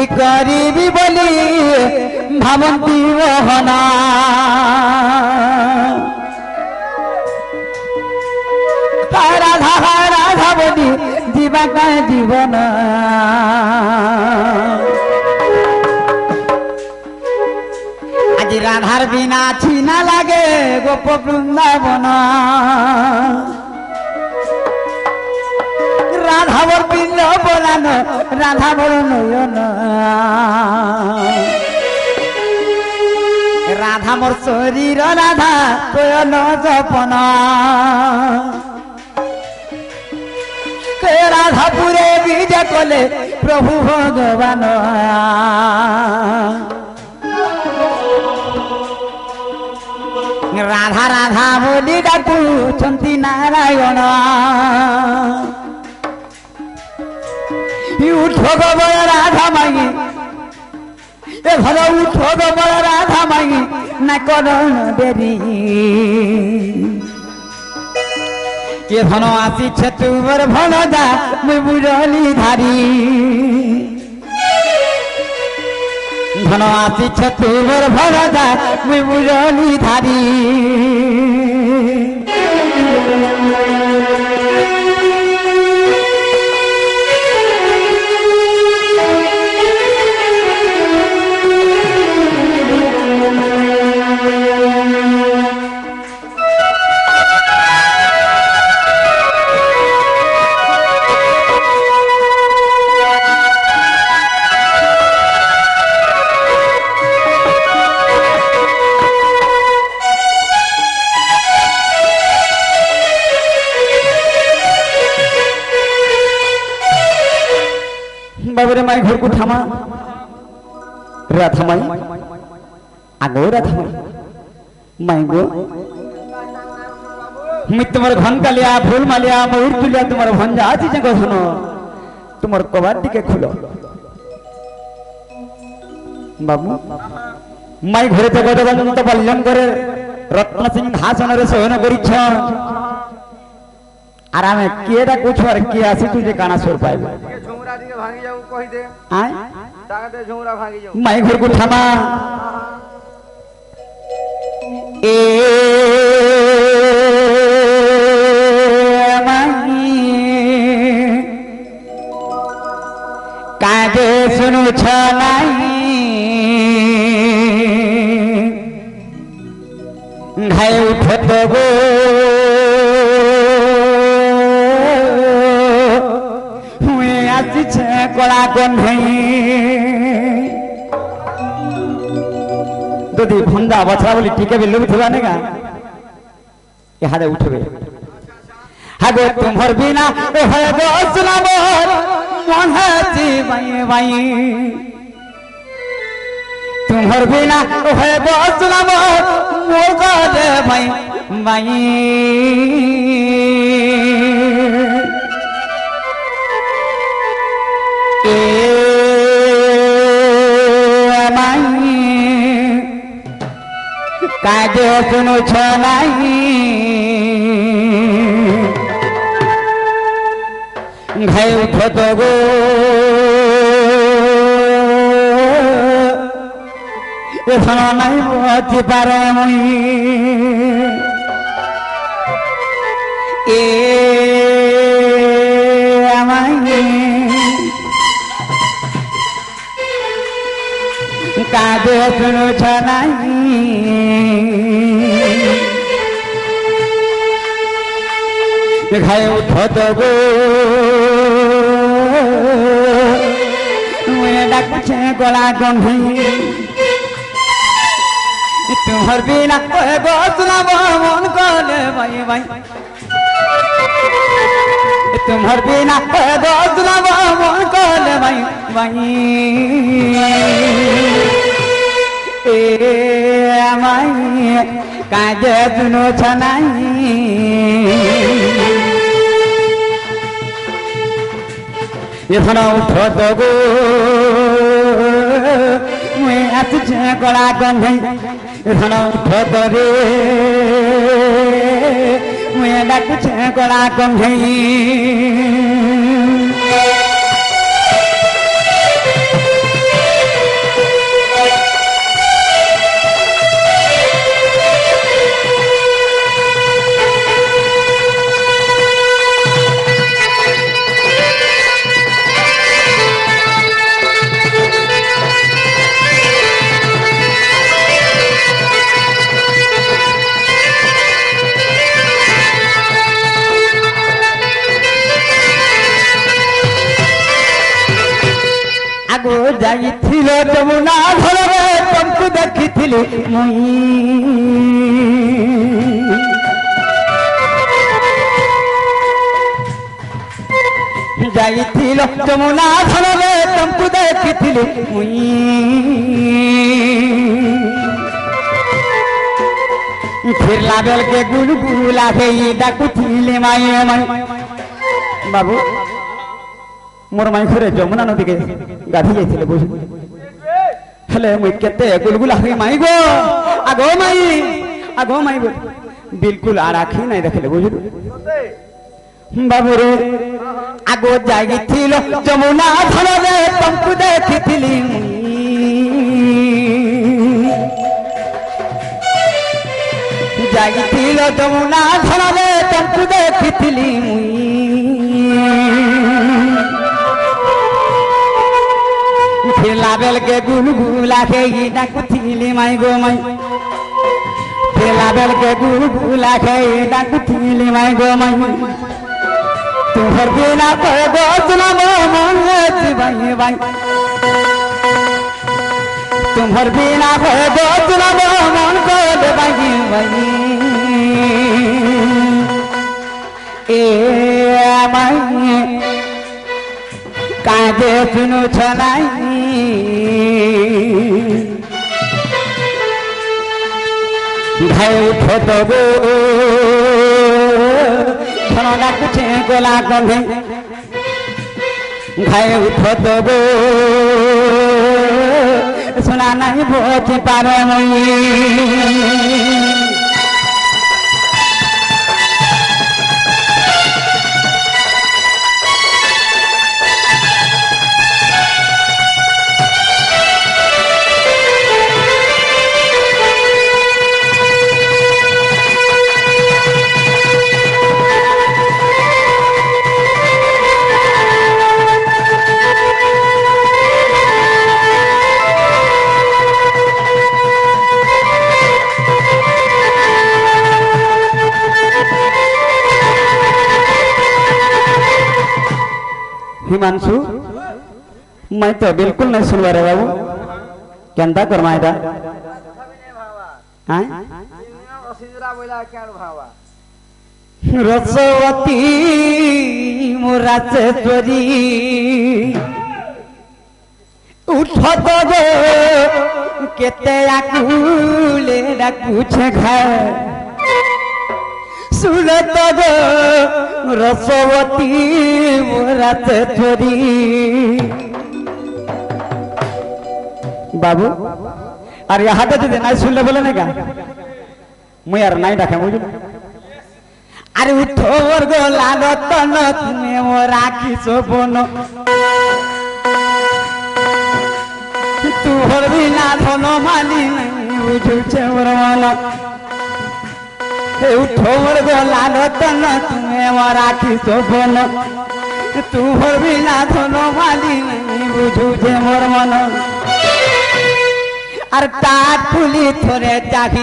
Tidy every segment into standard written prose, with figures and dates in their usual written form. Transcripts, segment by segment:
କରିବି ବୋଲି ଭାବନ୍ତି ମୋହନା ରାଧା ରାଧା ବୋଲି ଯିବା କା ଜୀବନ ଆଜି ରାଧାର ବିନା ଛିନା ଲାଗେ ଗୋପ ବୃନ୍ଦାବନ রাধাবর পিল বলানো রাধাবর নয়ন রাধা মোর শরীর রাধা তোয়ন জপন রাধাপুরে বিজে কলে প্রভু ভগবান রাধা রাধা বলি ডাকুଛନ୍ତି নারায়ণ উঠো গোবর রাধা মাই এ ভালো উঠো গোবর রাধা মাই না করন দেরি কে ধন আসিছে তোমার ভনদা মুই বুড়লি ধারি ধন আসিছে তোমার ভনদা মুই বুড়লি ধারি बाबरे माई घर को थामा राधा माई आगो राधा माई माई गो मैं तुम्हारे घन कालिया फूल मालिया मयूर तुलिया तुम्हारे भंजा आज जगह सुनो तुम्हारे कबाड़ी के खुलो बाबू माई घरे तो गदगंत बल्यम करे रत्न सिंह हासन रे सोहन करिछ आराम केडा कुछ और के आसी तुझे काना सुर पाइबे झुमरा दिके भांगी जाऊ कहि दे आय ताकते झुमरा भांगी जाऊ माई घर को थामा ए माई काजे सुनु छ नाही घाय उठत गो कला ददी भंडा बछड़ा बोली टीके बिल्लू भी थोड़ा नेगा यहाँ उठबे हागो तुम्हार बिना है सुना मोर मन जी बाई बाई तुम्हार बिना है सुना मोर मोर गले बाई बाई काजे सुनु छ नाही घाय उठत गो एथन नाही बची पारे मुई ए आमाई काजे सुनु छ नाही घाय उठत गो डाकुछे गला गंधी तुम्हार बिना गो सुनाब मन कले भाई भाई तुम्हार बिना गो सुनाब मन कले भाई भाई ए माई काजे सुनो छ नाही एथन उठत गो मुई आसुछे गला गंधे एथन उठत रे मुई डाकुछे गला गंधे আগো যাইছিল যমুনা ধরে তমকু দেখিছিলি মুই যাইছিল যমুনা ধরে তমকু দেখিছিলি মুই ফিরলা বেলকে গুলগুলা খেয়ে ডাকুছিলে মায়ে মাই বাবু মোর মাই ঘরে যমুনা নদীকে গাধি যাইছিলে বুঝলি হেলে মুই কেতে গুলগুলা হয়ে মাই গো আগো মাই বল বিলকুল আর আখি নাই দেখলে বুঝলি বাবু রে আগো যাইছিল যমুনা ধরে তমকু দেখিছিলি যাইছিল যমুনা ধরে তমকু দেখিছিলি ফেলা বেলকে গুলগুলা খেয়ে ডাকুছিলি মাই গো মাই ফেলা বেলকে গুলগুলা খেয়ে ডাকুছিলি মাই গো মাই তোমার বিনা করে বসলাম মন বাই বাই তোমার বিনা করে বসলাম মন করে বাই বাই এ মাই কাঁদে শুনু ছলাই ভাই ছোট গো ধন ডাকুছে গোলা গন্ধে ভাই ছোট গো শোনা নাই বোঝে পারে মই हिमांशु मैं तो बिल्कुल नहीं सुनवा रहे बाबू केंदा करमाए था रसवती मुराचेश्वरी उठत गो केते आकुले डाकुछे घर सुनत गो रसवती मुराचेश्वरी बाबू और यहाँ तो ना सुनले बोले ना क्या मुझे यार नहीं डाके मुझे अरे उठोर गो लागत न तुम्हें वो राखी सोपनो तू हर बिना धनो माली नहीं बुझुछे मोर मन उठोर गो लागत न तुम्हें वो राखी सोपनो तू हर बिना धनो माली नहीं बुझुछे मोर मन अरे टाट फुली थोड़े चाही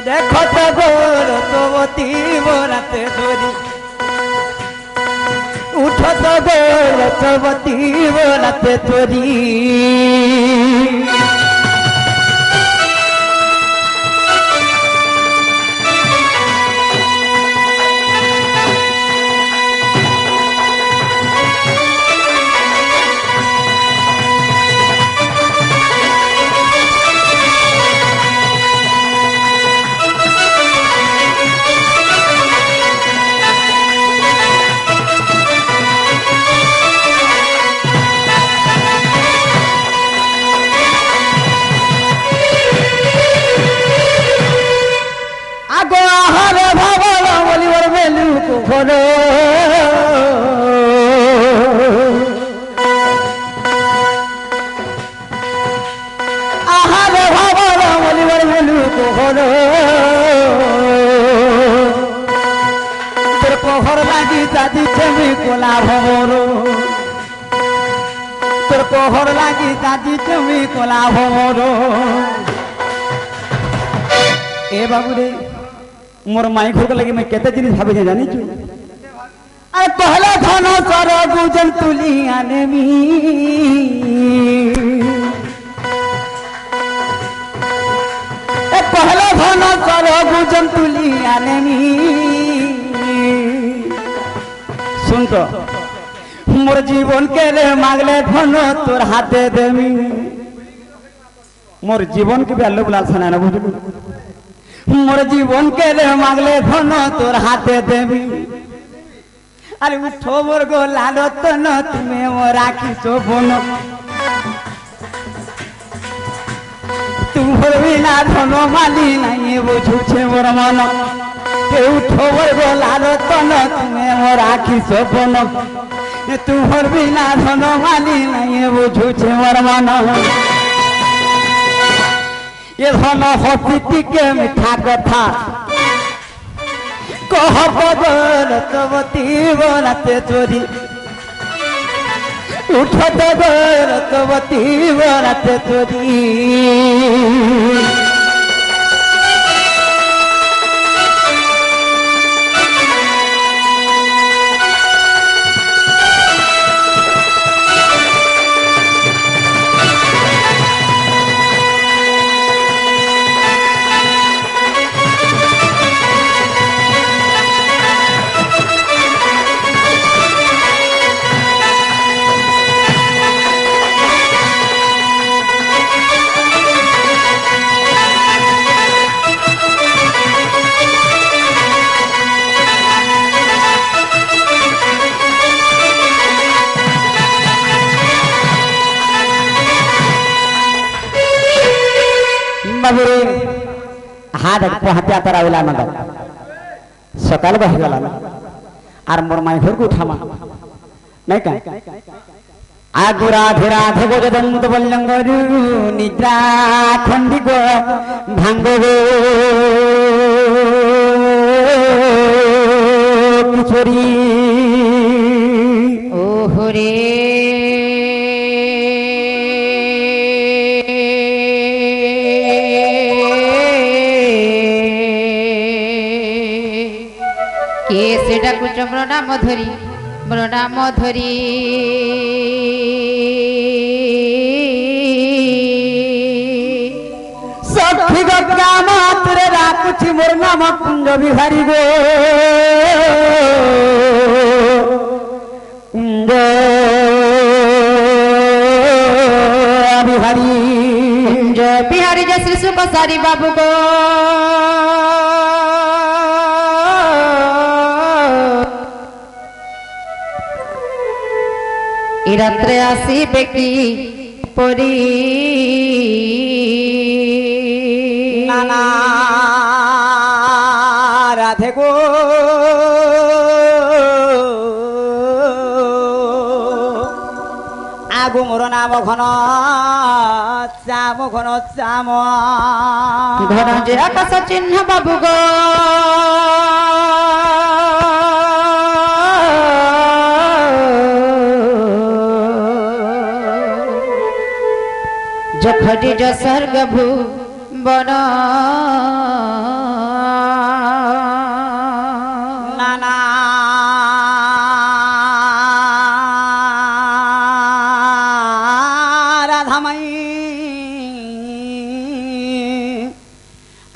देखो तो गोर सोवती बोराते सोरी उठो तो गोर सोवती बोराते सोरी खोलो आहार भावर बलिवर मेलू को खोलो तोर कोहर लागी दादी चमी कोला भवरो तोर कोहर लागी दादी चमी कोला भवरो ए बाबू रे मोर माई घर लगे मैं केते जिनिस भाबे जानी छु আর কহলা ধন সর গুজন তুলি আনবি কহলা ধন সর গুজন তুলি আনবি শুন তো মোর জীবন কে মাগলে ধন তোর হাতে দেবি মোর জীবন কে আল্লাহ বুলাল সানা না বুঝলি মোর জীবন কে মাগলে ধন তোর হাতে দেবি আরে উঠো মোর গো লালতন তুমি ও রাখি শোভন তোমার বিনা ধন মালি নাই বুঝুছে মোর মন উঠো মোর গো লালতন তুমি ও রাখি শোভন তোমার বিনা ধন মালি নাই বুঝুছে মোর মন এ ধন হসিটিকে মিঠা কথা কহ রতবতী বরাতে চোরি উঠত রতবতী বরাতে চোরি हाथ पहाते तारा उला ना सकाल बह गला आर मोर माई घर को उठामा नहीं का आगु राधे राधे गो जदंत बल्लंगरु निद्रा खंडी गो भांगो गो किशोरी ओ हरे সেটা কুচ মৃণাম ধরি সখী গঙ্গা মাতরে রাখুছি মোর নাম কুঞ্জ বিহারী গো কুঞ্জ বিহারী কুঞ্জ বিহারী যে শ্রী সুখ সারি বাবু গো রাত্রে আসিবে কি পরি নানা রাধে গো আগু মোর নাম ঘন চাম ঘন চাম ঘন যে আকাশ চিহ্ন বাবু গো जखटी जो स्वर्ग भू बन नाना राधामयी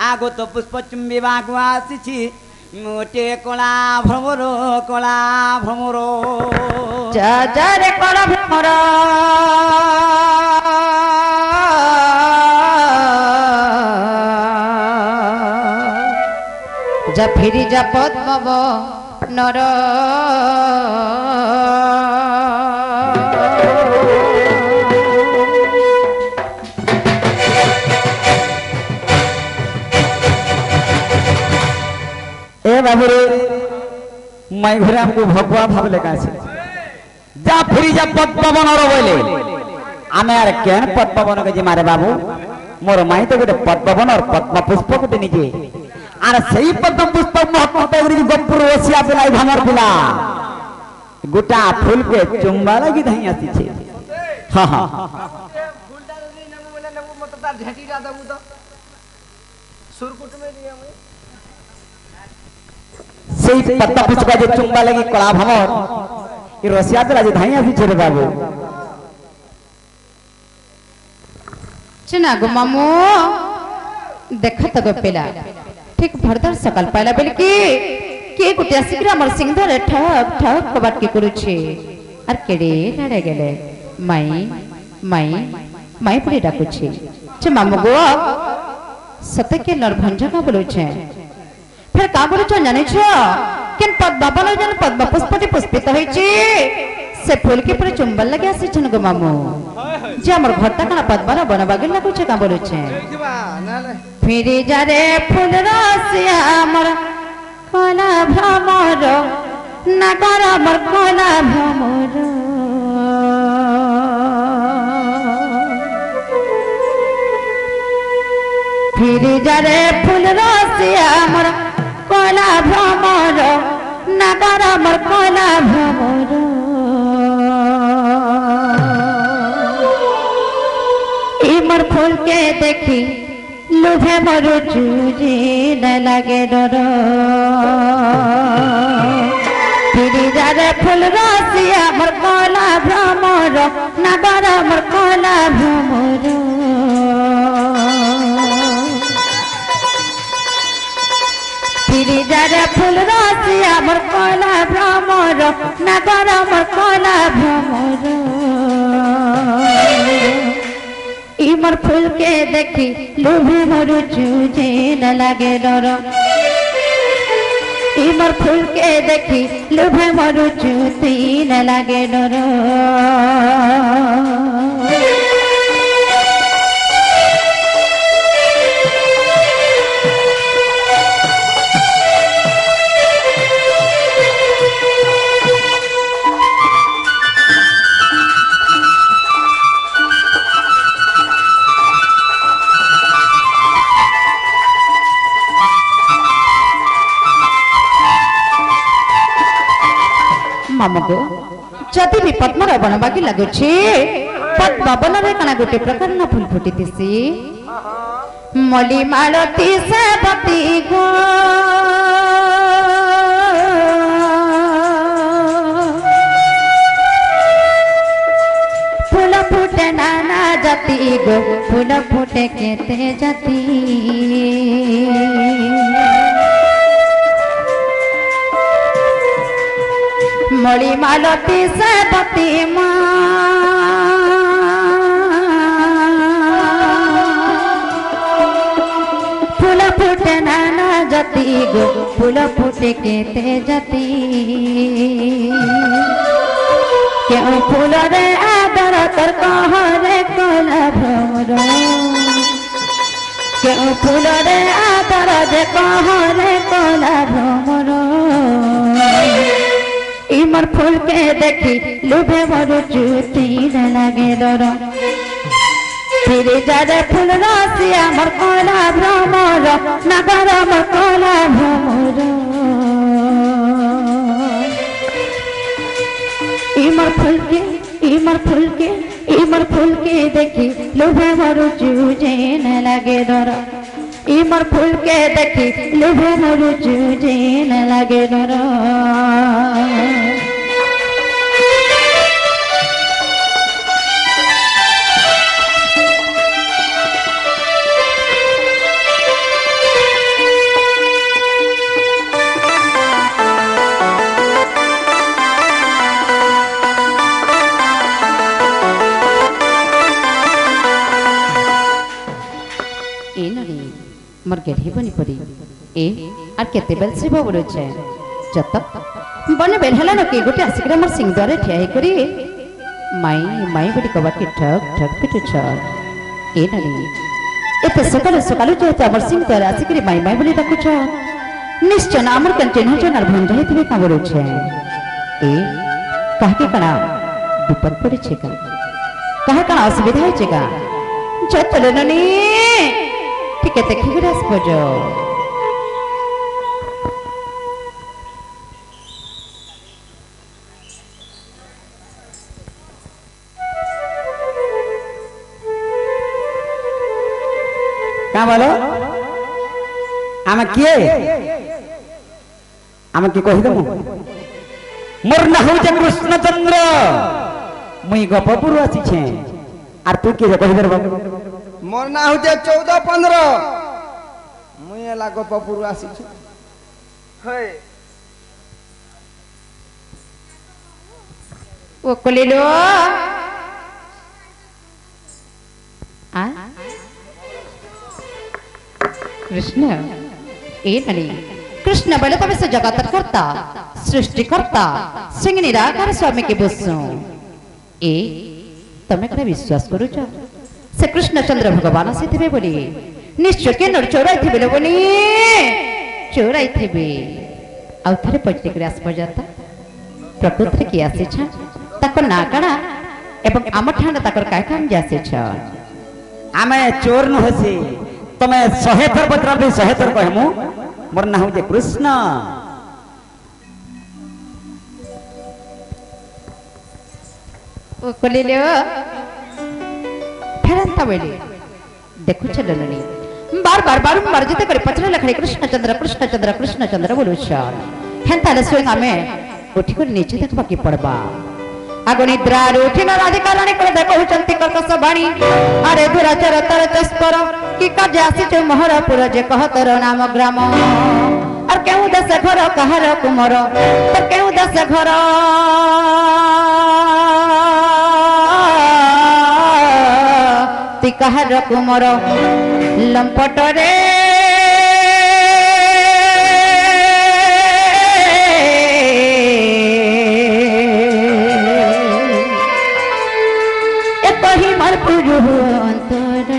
आगो तो पुष्पचुम्बी बागु आसी मोटे कला भ्रमर जा रे कला भ्रमर जा फिरी जा पद्मव नर ए बाबू रे माई घरे हमको भगवा भाव लेखा जा फिरी जा पद्मव नर बोले आमे यार केन पद्मवन के जी मारे बाबू मोर माई तो गोटे पद्मवन और पद्म पुष्प गोटे निजे आर सही पद्म पुष्प महत्व गपुर ओसिया पिला भमर पिला गोटा फूल पे चुम्बा लगी धई आसी छे हां हां फूलटा नहीं नमु बोले नमु मत तार झटी जा दबु तो सुरकुट में दिया मैं সেই পদ্মা পুষ্পা যে চুম্বা লাগি কলা ভ্রমর এই রসিয়া দিলা যে ধাই আসিছে রে বাবু চেনা গো মামু দেখা তো গো পেলা ঠিক ভরদার সকাল পাইলা বেল কি কে গুটি আসিকি আমার সিংধরে ঠক ঠক কবাট কি করুছে আর কেড়ে নাড়ে গেলে মাই মাই মাই পড়ে ডাকুছে যে মামু গো সতে কে নরভঞ্জা কা বলুছে ফের কা বলুছ জানিছ কেন পদ্মা বলো জান পদ্মা পুষ্পটি পুষ্পিত হইছে সে ফুল के पर चुंबल लगे आसीछन गो मामू जे हमर घरटा कना पद्मार बनबागे लागुछे का बोलुछे फिरी जा रे फूल रसिया हमर कोला भ्रमर नगर हमर कोला भ्रमर फिरी जा रे फूल रसिया हमर कोला भ्रमर नगर हमर कोला भ्रमर इमर फूल के देखी लुभे मरु चूजी न लगे डर फिरी जा रे फूल रसिया हमर कोला भ्रमर नगर हमर कोला भ्रमर फिरी जा रे फूल रसिया हमर कोला भ्रमर नगर हमर कोला भ्रमर इमर फूल के देखी लुभे मरु चूजे न लगे डर इमर फूल के देखी लुभे मरु चूती न लगे डर मामगो जदि भी पद्मर बनबागी लागुछे पद्मा बनरे कना गोटे प्रकार न फूल फुटितिसी मली मालती से पति गो फूल फुटे नाना जाति गो फूल फुटे केते जाति मणि मालती से पति फूल फुटे नाना जाति गो फूल फुटे केते जाति क्यों फूल रे आदर कर कह रे कोला भ्रमर क्यों फूल रे आदर जे कह रे कोला भ्रमर इमर फूल के देखी लुभे मरु चूती न लगे डर फिरी जा रे फूल रसिया हमर कोला भ्रमर नगर हमर कोला भ्रमर इमर फूल के देखी लुभे मरु चूजे न लगे डर इमर फूल के देखी लुभे मरु चूजे न लगे डर मोर गेढ़ी बनी पड़ी ए आर केते बेल से बाबू छे जत बने बेल हला न के गोटे आसिकरा मोर सिंह द्वारे ठिया करी माई माई बड़ी कबाट के ठक ठक पिटु छ ए ननी एते सकाल सकाल जे हमर सिंह द्वारे आसिकरी माई माई बोली डाकु छ निश्चय हमर कंटेन हो जनार भंजाई तिबे का बोलु छे ए काहे कणा विपद पड़ी छे का काहे कणा असुविधा है छे का चल ननी ठीक है देखी गिरास बजो क्या बोलो आम किए आम कि कहीदेमु मोर ना हूँ कृष्णचंद्र मुई गपपुर आसी आर तू किए कहीदे बाबू मोर ना हूँ 14-15 मुई एला गपपुर आसी ओ कोलिलो आ कृष्ण ए नली कृष्ण बड़े तब से जगत करता सृष्टिकर्ता सिंह निराकार स्वामी के बुझसु ए तमे कने विश्वास करू छ से कृष्णचंद्र भगवान से थिबे बोली निश्चय के नर चोराई थिबे बोली चोराई थिबे आउ थरे पट्टी करे आस जाता प्रकृति की आसे छ तक ना कणा एवं आम ठाण तकर काय काम जासे छ आमे चोर न हसी तमे 100 थर बतरा भी 100 थर कहमु मोर ना हूँ कृष्ण ओ कोलिले फेरंता बेले देखु चलनी बार बार बारंबार जिते करे पचरा लखड़े कृष्णचंद्र कृष्णचंद्र कृष्णचंद्र बोलु छन हेंता स्वयं आमे उठी कर नीचे देखबा की पड़बा आगो निद्रा उठी न राधिका रानी को देखो चलती कर्कश बाणी अरे दुराचर तर चस्पर की काज आसी छ मोहरपुर जे कहतर नाम ग्राम और केहू दस घर कहार कुमर तो केहू दस घर ती कहार कुमर लंपट रे कही मार पुरु अंतर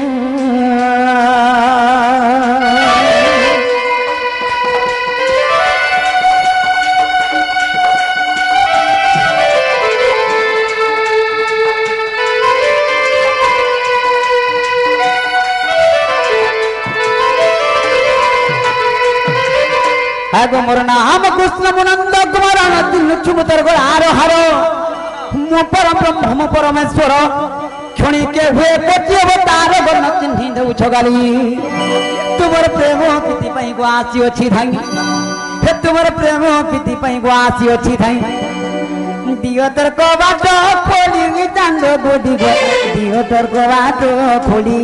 आगो मोर नाम कृष्ण मुनंद कुमार तीन चुमुतर गोड़ आरो हारो मो परम ब्रह्म परमेश्वर क्षणी के हुए कोटि अवतार गण चिन्हि दउ छगाली तुमर प्रेम प्रीति पई गो आसी अछि धाई हे तुमर प्रेम प्रीति पई गो आसी अछि धाई दियो तर को बाट खोली चांद गोदी गो दियो तर को बाट खोली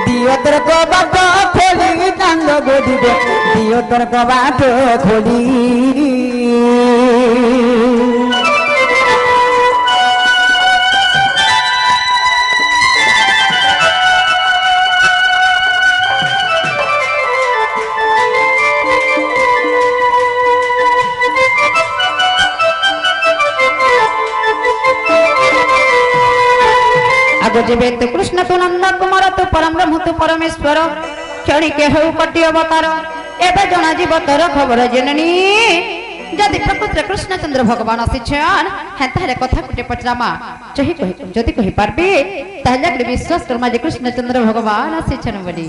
दियो तर को बाट खोली चांद गोदी गो दियो तर को बाट खोली जेबे तो कृष्ण तो नंद कुमार तो परम ब्रह्म तो परमेश्वर क्षणी के हो कटी अवतार एबे जना जीव तर खबर जननी जदि प्रकृति कृष्णचंद्र भगवान आसीछन हेतारे कथा कुटे पचरामा चही कहि जदि कहि पारबे ताले विश्वास करमा जे कृष्णचंद्र भगवान आसीछन बोली